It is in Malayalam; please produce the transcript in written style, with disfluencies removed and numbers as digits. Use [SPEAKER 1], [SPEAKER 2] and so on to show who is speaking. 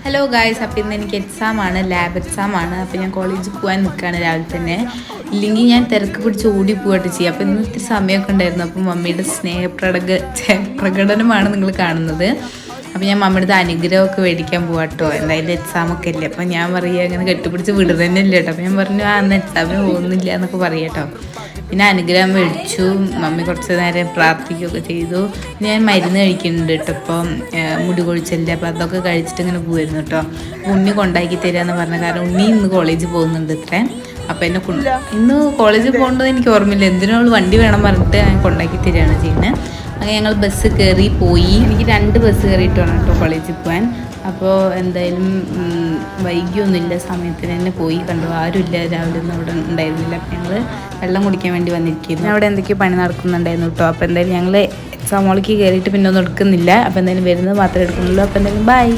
[SPEAKER 1] ഹലോ ഗായ്സ്, അപ്പോൾ ഇന്ന് എനിക്ക് എക്സാമാണ്, ലാബ് എക്സാമാണ്. അപ്പോൾ ഞാൻ കോളേജിൽ പോകാൻ നിൽക്കുകയാണ് രാവിലെ തന്നെ. ഇല്ലെങ്കിൽ ഞാൻ തിരക്ക് പിടിച്ച് ഓടി പോയിട്ട് ചെയ്യും. അപ്പോൾ ഇന്ന് ഇത്തിരി സമയമൊക്കെ ഉണ്ടായിരുന്നു. അപ്പോൾ മമ്മിയുടെ പ്രകടനമാണ് നിങ്ങൾ കാണുന്നത്. അപ്പോൾ ഞാൻ മമ്മിയുടെ അനുഗ്രഹമൊക്കെ മേടിക്കാൻ പോകാട്ടോ. എന്തായാലും എക്സാമൊക്കെ ഇല്ലേ. അപ്പോൾ ഞാൻ പറയുക അങ്ങനെ കെട്ടിപ്പിടിച്ച് വിടുക തന്നെ ഇല്ല കേട്ടോ. അപ്പോൾ ഞാൻ പറഞ്ഞു അന്ന് എക്സാമിന് പോകുന്നില്ല എന്നൊക്കെ പറയാം കേട്ടോ. പിന്നെ അനുഗ്രഹം മേടിച്ചു. മമ്മി കുറച്ച് നേരം പ്രാർത്ഥിക്കുകയൊക്കെ ചെയ്തു. ഞാൻ മരുന്ന് കഴിക്കുന്നുണ്ട് കേട്ടോ. ഇപ്പം മുടി കൊഴിച്ചല്ലേ. അപ്പോൾ അതൊക്കെ കഴിച്ചിട്ട് ഇങ്ങനെ പോകുമായിരുന്നു കേട്ടോ. ഉണ്ണി കൊണ്ടാക്കി തരാമെന്ന് പറഞ്ഞ കാരണം ഉണ്ണി ഇന്ന് കോളേജിൽ പോകുന്നുണ്ട് ഇത്രേ. അപ്പോൾ എന്നെ ഇന്ന് കോളേജിൽ പോകേണ്ടത് എനിക്ക് ഓർമ്മയില്ല. എന്തിനോട് വണ്ടി വേണം പറഞ്ഞിട്ട് ഞാൻ കൊണ്ടാക്കി തരികയാണ് ചെയ്യുന്നത്. അങ്ങനെ ഞങ്ങൾ ബസ് കയറി പോയി. എനിക്ക് 2 ബസ് കയറിയിട്ട് വേണം കേട്ടോ കോളേജിൽ പോകാൻ. അപ്പോൾ എന്തായാലും വൈകിയൊന്നുമില്ല, സമയത്തിന് തന്നെ പോയി കണ്ടു. ആരുമില്ല, രാവിലെ ഒന്നും അവിടെ ഉണ്ടായിരുന്നില്ല. അപ്പോൾ ഞങ്ങൾ വെള്ളം കുടിക്കാൻ വേണ്ടി വന്നിരിക്കുന്നു. അവിടെ എന്തൊക്കെയോ പണി നടക്കുന്നുണ്ടായിരുന്നു കേട്ടോ. അപ്പോൾ എന്തായാലും ഞങ്ങൾ എക്സാം ഹോളിലേക്ക് കയറിയിട്ട് പിന്നെ ഒന്നും എടുക്കുന്നില്ല. അപ്പോൾ എന്തായാലും വരുന്നത് മാത്രമേ എടുക്കുന്നുള്ളൂ. അപ്പോൾ എന്തായാലും ബൈ.